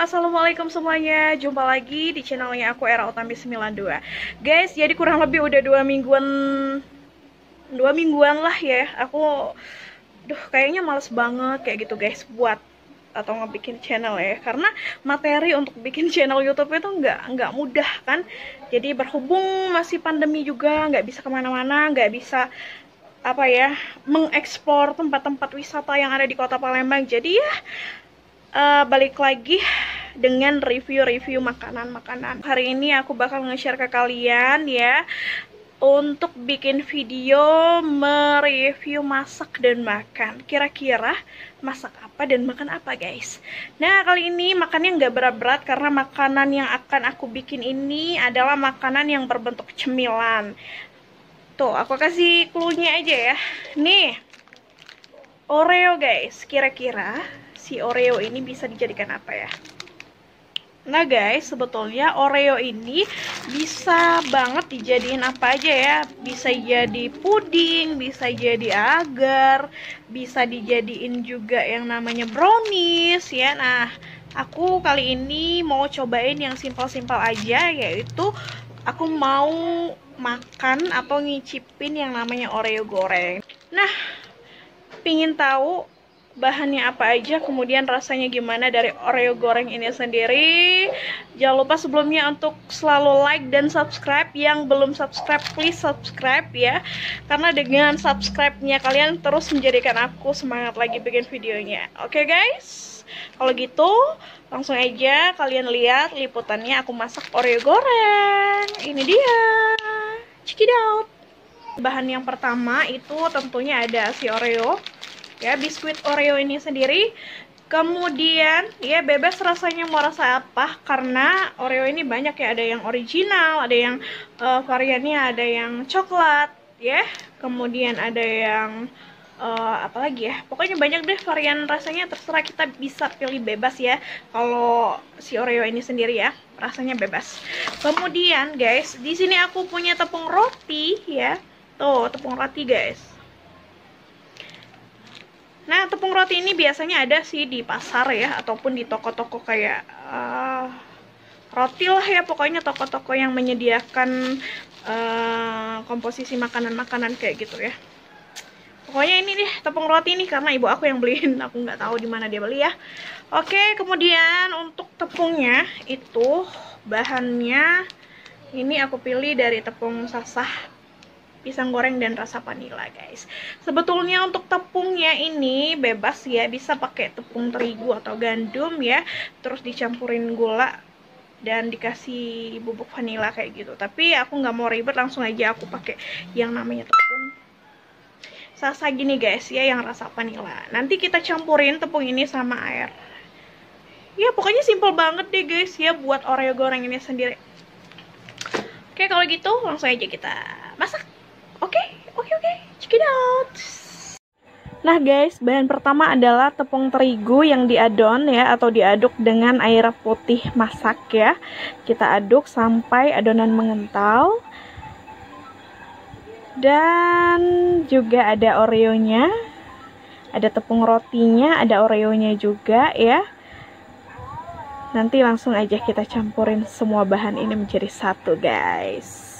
assalamualaikum semuanya. Jumpa lagi di channelnya aku Era Utami 92. Guys, jadi kurang lebih udah 2 mingguan lah ya. Aku kayaknya males banget kayak gitu guys buat atau ngebikin channel ya, karena materi untuk bikin channel YouTube itu nggak mudah kan. Jadi berhubung masih pandemi juga, nggak bisa kemana-mana, nggak bisa mengeksplor tempat-tempat wisata yang ada di Kota Palembang. Jadi ya balik lagi dengan review-review makanan-makanan. Hari ini aku bakal nge-share ke kalian ya, untuk bikin video mereview masak dan makan. Kira-kira masak apa dan makan apa guys. Nah, kali ini makannya nggak berat-berat, karena makanan yang akan aku bikin ini adalah makanan yang berbentuk cemilan. Tuh, aku kasih clue-nya aja ya. Nih, Oreo guys. Kira-kira si Oreo ini bisa dijadikan apa ya? Nah guys, sebetulnya Oreo ini bisa banget dijadiin apa aja ya. Bisa jadi puding, bisa jadi agar, bisa dijadiin juga yang namanya brownies ya. Nah, aku kali ini mau cobain yang simpel-simpel aja, yaitu aku mau makan atau ngicipin yang namanya Oreo goreng. Nah, pingin tahu bahannya apa aja, kemudian rasanya gimana dari Oreo goreng ini sendiri. Jangan lupa sebelumnya untuk selalu like dan subscribe. Yang belum subscribe, please subscribe ya, karena dengan subscribe-nya kalian terus menjadikan aku semangat lagi bikin videonya. Oke guys, kalau gitu langsung aja kalian lihat liputannya aku masak Oreo goreng. Ini dia, check it out. Bahan yang pertama itu tentunya ada si Oreo ya, biskuit Oreo ini sendiri. Kemudian ya bebas rasanya mau rasa apa, karena Oreo ini banyak ya, ada yang original, ada yang variannya ada yang coklat ya, kemudian ada yang apalagi ya, pokoknya banyak deh varian rasanya, terserah, kita bisa pilih bebas ya. Kalau si Oreo ini sendiri ya rasanya bebas. Kemudian guys, di sini aku punya tepung roti ya, tuh tepung roti guys. Nah, tepung roti ini biasanya ada sih di pasar ya, ataupun di toko-toko kayak roti lah ya, pokoknya toko-toko yang menyediakan komposisi makanan-makanan kayak gitu ya. Pokoknya ini deh tepung roti ini, karena ibu aku yang beliin, aku nggak tahu di mana dia beli ya. Oke, kemudian untuk tepungnya itu bahannya ini aku pilih dari tepung sasah pisang goreng dan rasa vanila guys. Sebetulnya untuk tepungnya ini bebas ya, bisa pakai tepung terigu atau gandum ya, terus dicampurin gula dan dikasih bubuk vanila kayak gitu. Tapi aku nggak mau ribet, langsung aja aku pakai yang namanya tepung sasa gini guys ya, yang rasa vanila. Nanti kita campurin tepung ini sama air. Ya pokoknya simple banget deh guys ya buat Oreo goreng ini sendiri. Oke, kalau gitu langsung aja kita masak. Oke, check it out. Nah guys, bahan pertama adalah tepung terigu yang diadon ya, atau diaduk dengan air putih masak ya. Kita aduk sampai adonan mengental. Dan juga ada Oreonya, ada tepung rotinya, ada Oreonya juga ya. Nanti langsung aja kita campurin semua bahan ini menjadi satu guys.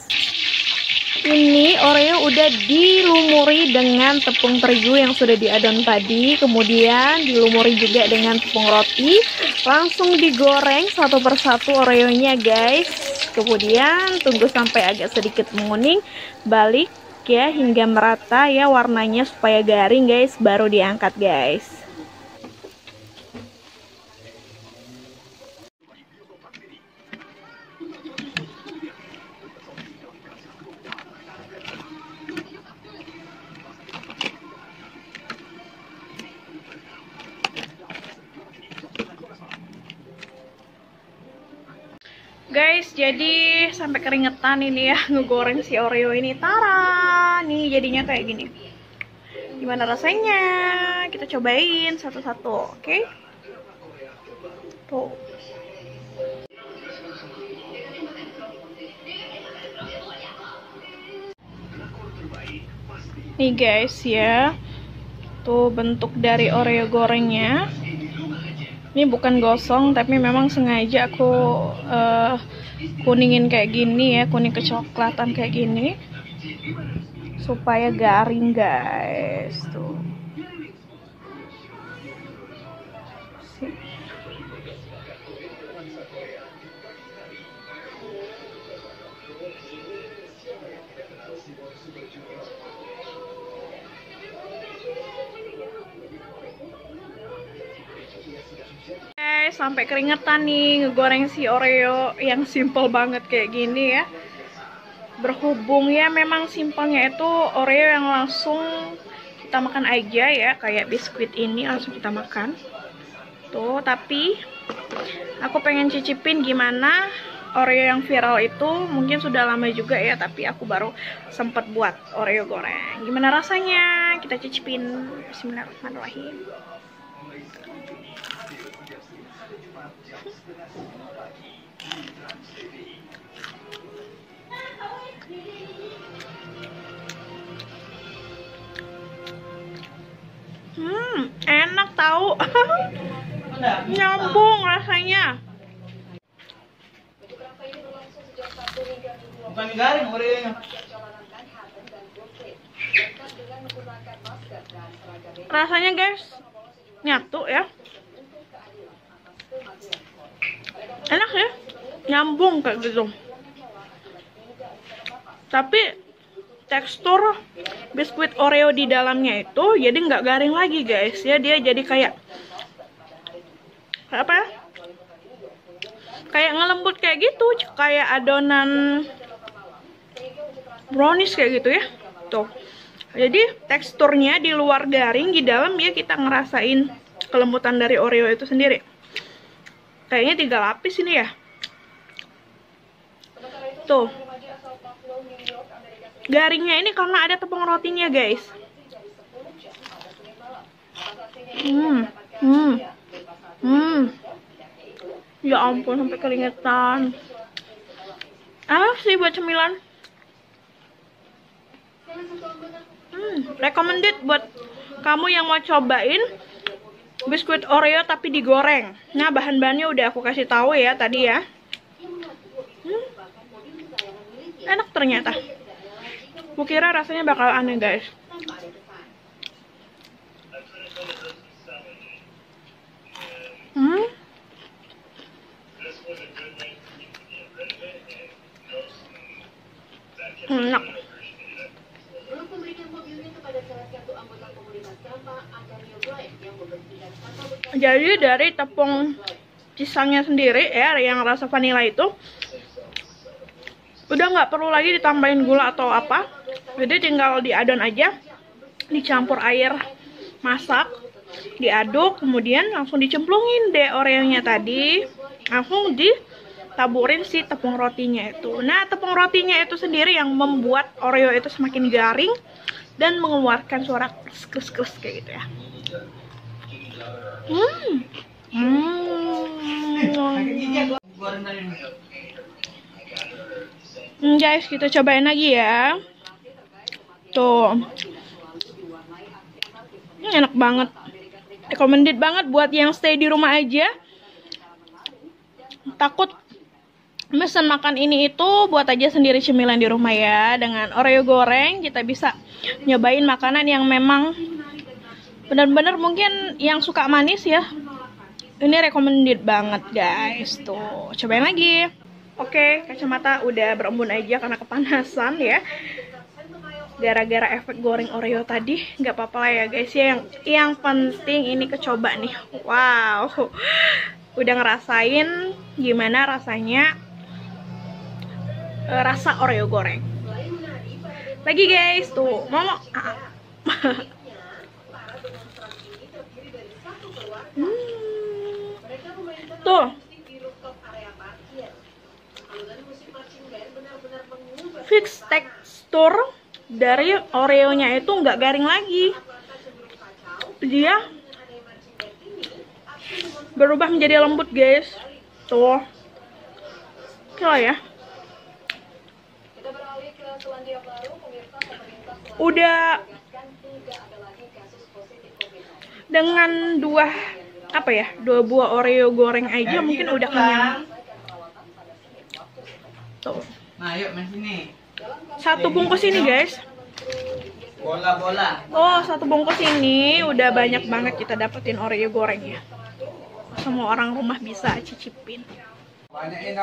Ini Oreo udah dilumuri dengan tepung terigu yang sudah diadon tadi, kemudian dilumuri juga dengan tepung roti. Langsung digoreng satu persatu Oreonya guys. Kemudian tunggu sampai agak sedikit menguning, balik ya hingga merata ya warnanya supaya garing guys, baru diangkat guys. Guys, jadi sampai keringetan ini ya ngegoreng si Oreo ini. Tara, nih jadinya kayak gini. Gimana rasanya? Kita cobain satu-satu, oke? Tuh. Nih guys ya, tuh bentuk dari Oreo gorengnya. Ini bukan gosong, tapi memang sengaja aku kuningin kayak gini ya, kuning kecoklatan kayak gini, supaya garing guys. Tuh. Sampai keringetan nih ngegoreng si Oreo yang simple banget kayak gini ya. Berhubung ya memang simpelnya itu Oreo yang langsung kita makan aja ya, kayak biskuit ini langsung kita makan tuh. Tapi aku pengen cicipin gimana Oreo yang viral itu. Mungkin sudah lama juga ya, tapi aku baru sempet buat Oreo goreng. Gimana rasanya? Kita cicipin. Bismillahirrahmanirrahim. Enak tahu. Nyambung rasanya. Bukan garing Oreonya. Rasanya guys, nyatu ya. Enak ya, nyambung kayak gitu. Tapi tekstur biskuit Oreo di dalamnya itu jadi nggak garing lagi guys ya. Dia jadi kayak apa ya, kayak ngelembut kayak gitu, kayak adonan brownies kayak gitu ya tuh. Jadi teksturnya di luar garing, di dalam ya kita ngerasain kelembutan dari Oreo itu sendiri. Kayaknya 3 lapis ini ya tuh. Garingnya ini karena ada tepung rotinya guys. Ya ampun, sampai keringetan. Sih buat cemilan. Recommended buat kamu yang mau cobain biskuit Oreo tapi digoreng. Nah, bahan-bahannya udah aku kasih tahu ya tadi ya. Enak ternyata. Kukira rasanya bakal aneh guys. Enak. Jadi dari tepung pisangnya sendiri ya, yang rasa vanila itu udah nggak perlu lagi ditambahin gula atau apa. Jadi tinggal diadon aja, dicampur air masak, diaduk, kemudian langsung dicemplungin deh Oreonya tadi, langsung ditaburin si tepung rotinya itu. Nah, tepung rotinya itu sendiri yang membuat Oreo itu semakin garing dan mengeluarkan suara kres-kres kayak gitu ya. Guys, kita cobain lagi ya. Tuh. Enak banget. Recommended banget buat yang stay di rumah aja. Takut mesen makan ini itu, buat aja sendiri cemilan di rumah ya. Dengan Oreo goreng kita bisa nyobain makanan yang memang benar-benar mungkin yang suka manis ya. Ini recommended banget guys. Tuh, cobain lagi. Oke, kacamata udah berembun aja karena kepanasan ya. Gara-gara efek goreng Oreo tadi. Nggak apa-apa lah ya guys ya. Yang penting ini kecoba nih. Wow. Udah ngerasain gimana rasanya rasa Oreo goreng. Lagi guys, tuh mau tuh fix tekstur dari Oreonya itu nggak garing lagi, dia berubah menjadi lembut guys. Tuh, oke lah ya. Udah dengan 2 apa ya, 2 buah Oreo goreng aja mungkin udah kenyang. Tuh. Nah, yuk main sini. 1 bungkus ini guys. Bola-bola. Oh, 1 bungkus ini udah banyak banget kita dapetin Oreo goreng ya. Semua orang rumah bisa cicipin. Banyak ini,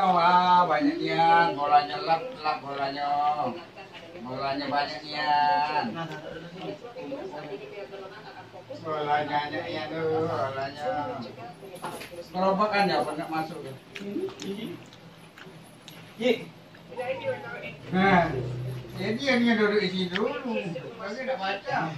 banyak nian. Bolanya lap bolanya. Bolanya banyak nian. Bolanya nian tuh, bolanya. Kerobakan ya, pernah masuk. Nah, jadi yang duduk di sini dulu. Bagi nak baca.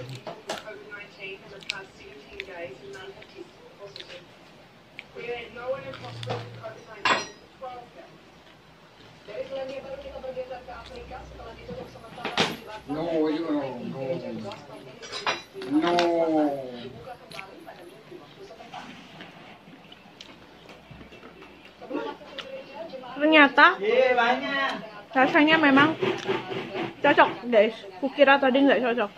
No. Ternyata Banyak. rasanya memang cocok guys. Kukira tadi nggak cocok.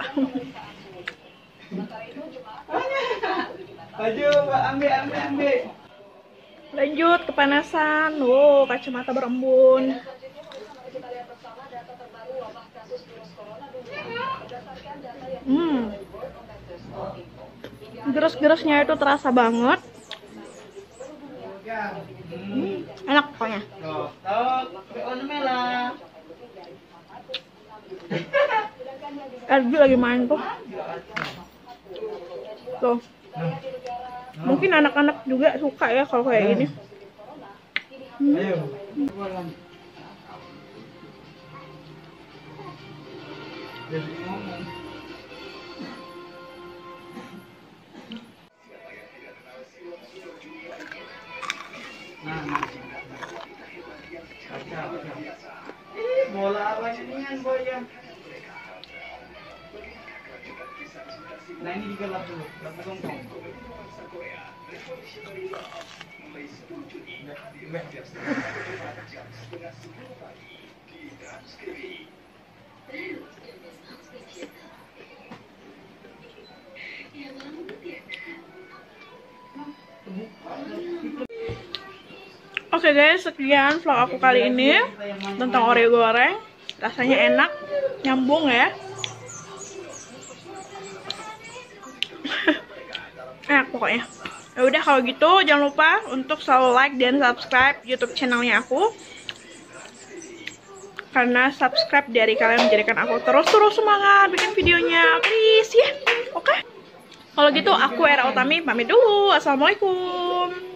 Baju, ambil. Lanjut kepanasan. Wow, kacamata berembun. Geres-geresnya itu terasa banget. Enak pokoknya. Ergi lagi main tuh. Tuh. Mungkin anak-anak juga suka ya kalau kayak gini. Ayo. Bola apa ini kan boy ya? Nah ini juga lap dulu, lap gongkong. Oke guys, sekian vlog aku kali ini tentang Oreo goreng. Rasanya enak, nyambung ya. Enak pokoknya. Ya udah kalau gitu jangan lupa untuk selalu like dan subscribe YouTube channelnya aku. Karena subscribe dari kalian menjadikan aku terus semangat bikin videonya, please ya. Oke. Kalau gitu aku Era Utami pamit dulu. Assalamualaikum.